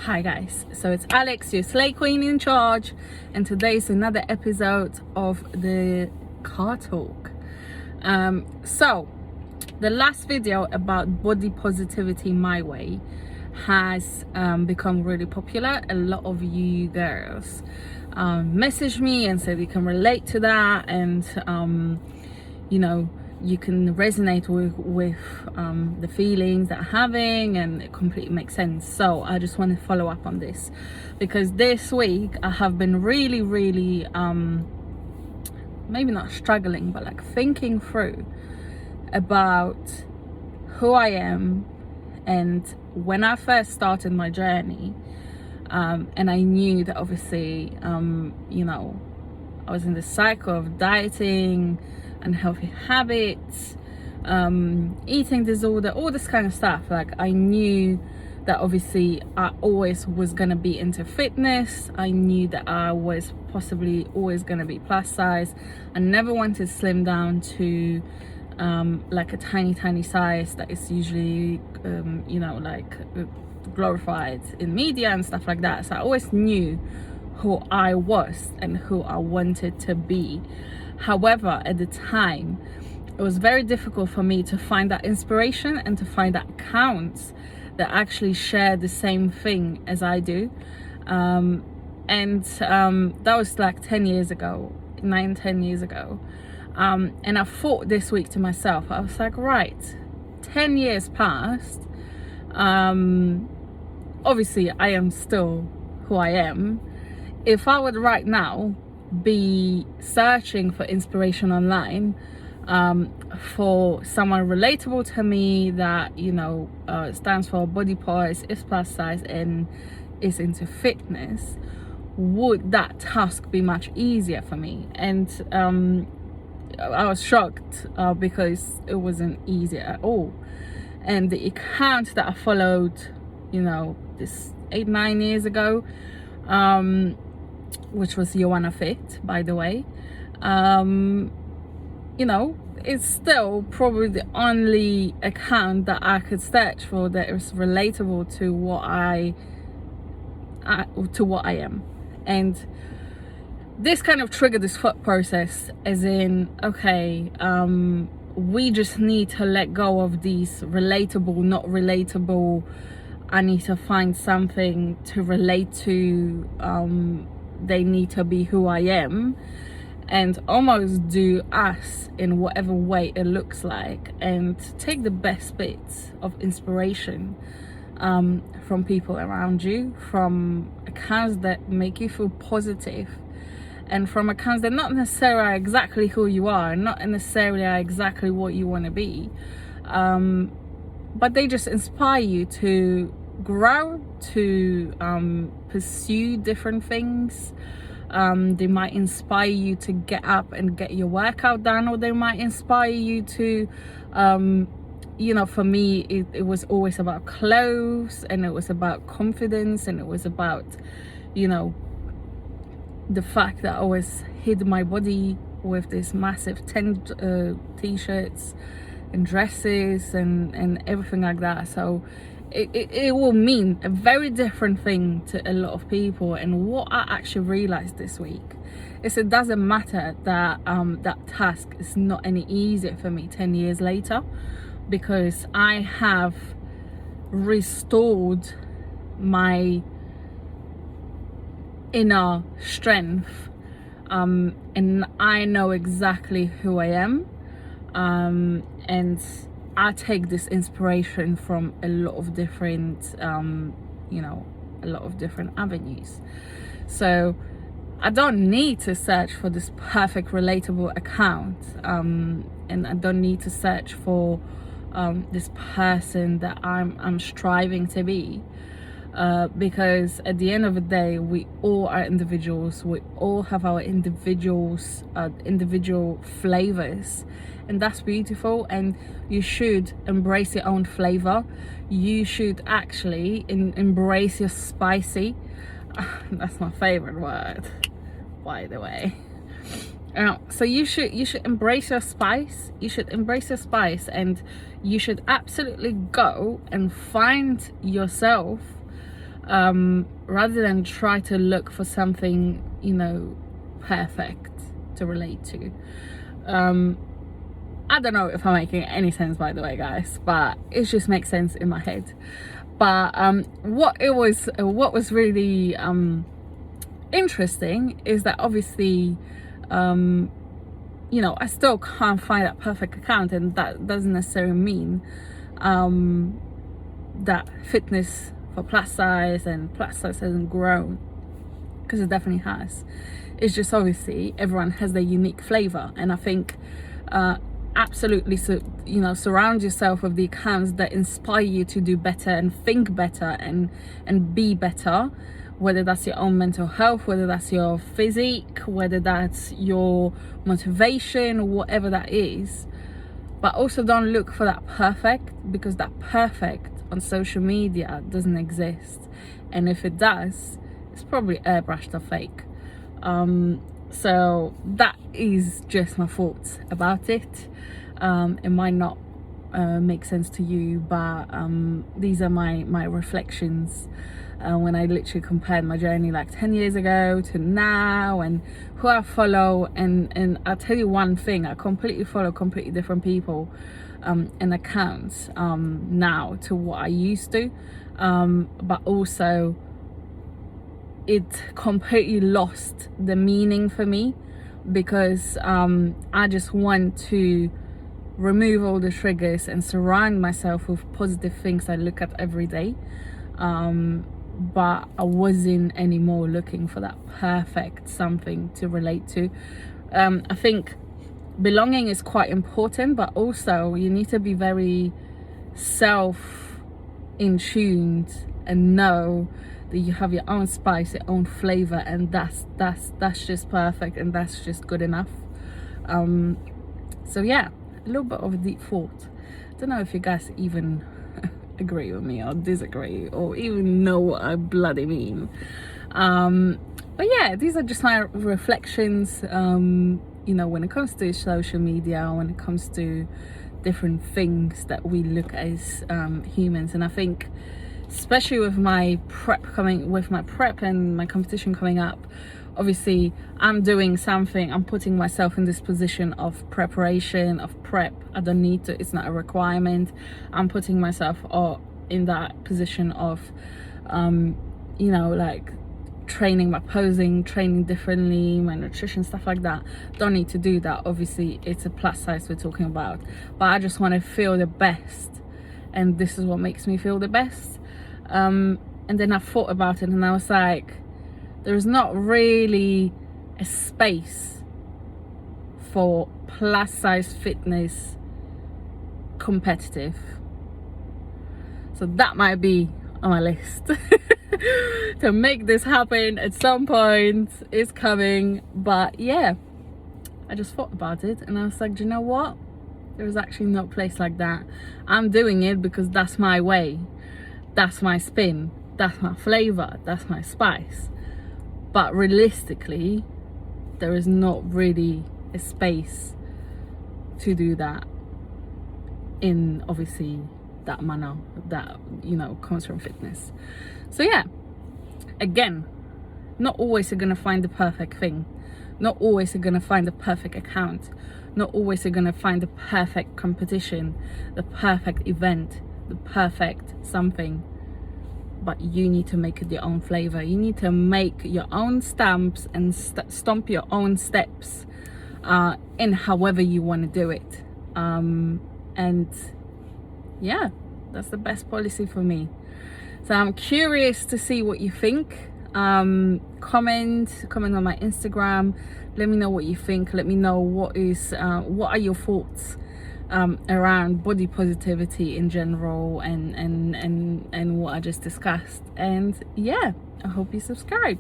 Hi guys, so it's Alex, your slay queen in charge, and today's another episode of the car talk. So the last video about body positivity my way has become really popular. A lot of you girls messaged me and said you can relate to that, and you know, you can resonate with the feelings that I'm having, and it completely makes sense. So I just want to follow up on this because this week I have been really maybe not struggling, but like thinking through about who I am. And when I first started my journey, and I knew that obviously you know, I was in the cycle of dieting, unhealthy habits, eating disorder, all this kind of stuff. Like, I knew that obviously I always was gonna be into fitness. I knew that I was possibly always gonna be plus size. I never wanted to slim down to like a tiny size that is usually you know, like glorified in media and stuff like that. So I always knew who I was and who I wanted to be. However, at the time, it was very difficult for me to find that inspiration and to find that accounts that actually share the same thing as I do. That was like 10 years ago, 10 years ago. And I thought this week to myself, I was like, right, 10 years passed. Obviously, I am still who I am. If I would right now be searching for inspiration online for someone relatable to me that, you know, stands for body pose, is plus size, and is into fitness, would that task be much easier for me? And I was shocked because it wasn't easy at all. And the account that I followed, you know, this 8-9 years ago, which was Joanna Fit, by the way, you know, it's still probably the only account that I could search for that is relatable to what I am. And this kind of triggered this thought process, as in, okay, we just need to let go of these relatable, not relatable. I need to find something to relate to. They need to be who I am, and almost do us in whatever way it looks like, and take the best bits of inspiration from people around you, from accounts that make you feel positive, and from accounts that not necessarily are exactly who you are, not necessarily are exactly what you want to be, but they just inspire you to grow, to pursue different things. They might inspire you to get up and get your workout done, or they might inspire you to you know, for me it was always about clothes, and it was about confidence, and it was about, you know, the fact that I always hid my body with this massive t-shirts and dresses and everything like that. So it will mean a very different thing to a lot of people. And what I actually realized this week is it doesn't matter that that task is not any easier for me 10 years later, because I have restored my inner strength, and I know exactly who I am, and I take this inspiration from a lot of different you know, a lot of different avenues. So I don't need to search for this perfect relatable account, and I don't need to search for this person that I'm striving to be, because at the end of the day, we all are individuals. We all have our individual flavors, and that's beautiful. And you should embrace your own flavor. You should actually embrace your spicy. That's my favorite word, by the way. So you should embrace your spice. You should embrace your spice, and you should absolutely go and find yourself rather than try to look for something, you know, perfect to relate to. I don't know if I'm making any sense, by the way, guys, but it just makes sense in my head. But what was really interesting is that obviously, you know, I still can't find that perfect account, and that doesn't necessarily mean that fitness for plus size hasn't grown, because it definitely has. It's just obviously everyone has their unique flavor, and I think absolutely, so, you know, surround yourself with the accounts that inspire you to do better and think better and be better, whether that's your own mental health, whether that's your physique, whether that's your motivation, whatever that is. But also don't look for that perfect, because that perfect on social media doesn't exist, and if it does, it's probably airbrushed or fake. So that is just my thoughts about it. It might not make sense to you, but these are my reflections when I literally compared my journey like 10 years ago to now, and who I follow. And I'll tell you one thing, I completely follow completely different people and accounts now to what I used to, but also it completely lost the meaning for me, because I just want to remove all the triggers and surround myself with positive things I look at every day. But I wasn't anymore looking for that perfect something to relate to. I think belonging is quite important, but also you need to be very self in tuned and know that you have your own spice, your own flavor, and that's just perfect, and that's just good enough. So yeah, a little bit of a deep thought. I don't know if you guys even agree with me or disagree or even know what I bloody mean. But yeah, these are just my reflections, you know, when it comes to social media, when it comes to different things that we look at as humans. And I think especially with my prep and my competition coming up, obviously I'm doing something, I'm putting myself in this position of preparation, of prep. I don't need to, it's not a requirement. I'm putting myself in that position of you know, like training my posing, training differently, my nutrition, stuff like that. Don't need to do that. Obviously it's a plus size we're talking about, but I just want to feel the best, and this is what makes me feel the best. And then I thought about it, and I was like, there's not really a space for plus size fitness competitive, so that might be on my list. To make this happen at some point is coming. But yeah, I just thought about it, and I was like, do you know what, there's actually no place like that. I'm doing it because that's my way, that's my spin, that's my flavor, that's my spice. But realistically, there is not really a space to do that in, obviously, that manner that, you know, comes from fitness. So yeah, again, not always you're gonna find the perfect thing, not always you're gonna find the perfect account, not always you're gonna find the perfect competition, the perfect event, the perfect something. But you need to make it your own flavor. You need to make your own stamps and stomp your own steps in however you want to do it. And yeah, that's the best policy for me. So I'm curious to see what you think. Comment on my Instagram. Let me know what you think. Let me know what are your thoughts around body positivity in general, and what I just discussed. And yeah, I hope you subscribe.